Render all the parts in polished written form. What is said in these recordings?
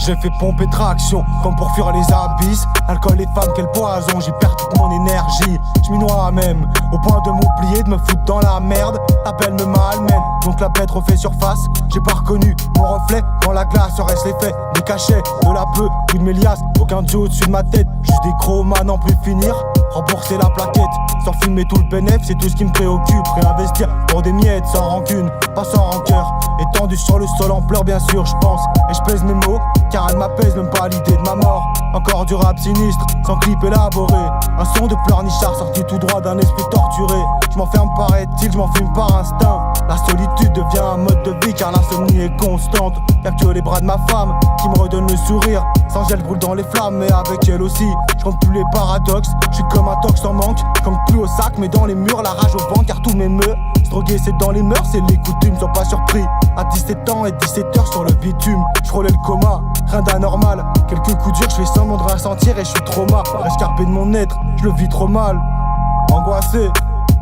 J'ai fait pomper traction, comme pour fuir les abysses. Alcool et femmes, quel poison, j'y perds toute mon énergie. J'm'y noie même, au point de m'oublier, de me foutre dans la merde. La peine me malmène, donc la bête refait surface. J'ai pas reconnu mon reflet dans la glace. Reste l'effet des cachets, de la peu, plus de mes liasses. Aucun dieu au-dessus de ma tête, juste des chromas n'en plus finir. Rembourser la plaquette, sans filmer tout le bénéfice, c'est tout ce qui me préoccupe. Réinvestir pour des miettes, sans rancune, pas sans rancœur. Étendu sur le sol en pleurs, bien sûr, je pense. Et je pèse mes mots, car elle m'apaise, même pas l'idée de ma mort. Encore du rap sinistre, sans clip élaboré. Un son de pleurnichard sorti tout droit d'un esprit torturé. Je m'enferme paraît-il, je m'enfume par instinct. La solitude devient un mode de vie car l'insomnie est constante. Y'a que les bras de ma femme qui me redonnent le sourire. Sans elle, je brûle dans les flammes, mais avec elle aussi je compte plus les paradoxes. Je suis comme un tox en manque, comme plus au sac, mais dans les murs, la rage au ventre car tous mes meufs. Se droguer c'est dans les mœurs, c'est les coutumes, sois pas surpris. À 17 ans et 17 heures sur le bitume, je frôlais le coma, rien d'anormal. Quelques coups durs, je fais semblant de ressentir et je suis trauma. Rescarpé de mon être, je le vis trop mal. Angoissé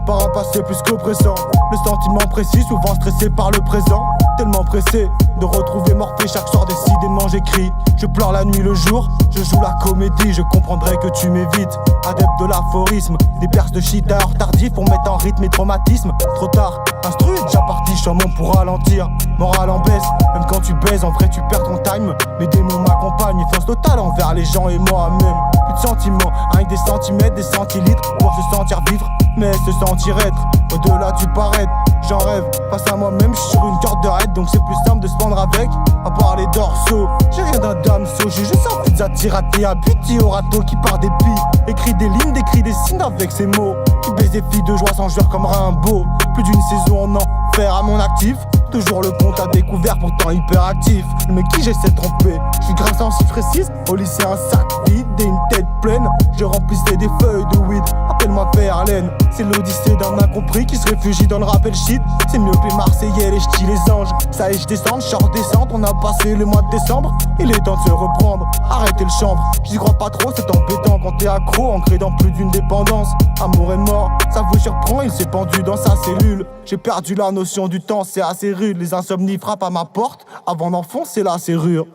par un passé plus qu'oppressant. Le sentiment précis, souvent stressé par le présent. Tellement pressé de retrouver Morphée chaque soir, décidément j'écris. Je pleure la nuit, le jour, je joue la comédie. Je comprendrai que tu m'évites, adepte de l'aphorisme. Des perces de shit à heure tardif pour mettre en rythme et traumatisme. Trop tard, instru, déjà parti, chambon pour ralentir. Morale en baisse, même quand tu baises, en vrai tu perds ton time. Mes démons m'accompagnent, force totale envers les gens et moi-même. Plus de sentiments, avec des centimètres, des centilitres pour se sentir vivre, mais se sentir être au-delà du paraître. J'en rêve, face à moi-même, j'suis sur une corde de raid, donc c'est plus simple de se pendre avec. À part les dorsaux, j'ai rien d'un damso, j'ai juste envie de s'attirater à buti au râteau qui part des billes. Écrit des lignes, décrit des signes avec ses mots. Qui baise des filles de joie sans jouer comme Rimbaud. Plus d'une saison en enfer à mon actif. Toujours le compte à découvert, pourtant hyperactif. Mais qui j'essaie de tromper? J'suis grinçant si précise. Au lycée un sac vide et une tête pleine. Je remplissais des feuilles de weed. Appelle-moi Verlaine. C'est l'odyssée d'un incompris qui se réfugie dans le rap et le shit. C'est mieux que les Marseillais, les ch'tis, les anges. Ça y est, j'descends, j'sors descente. On a passé le mois de décembre. Il est temps de se reprendre. Arrêtez le chanvre. J'y crois pas trop, c'est embêtant quand t'es accro, ancré dans plus d'une dépendance. Amour et mort, ça vous surprend, il s'est pendu dans sa cellule. J'ai perdu la notion du temps, c'est assez rude. Les insomnies frappent à ma porte avant d'enfoncer la serrure.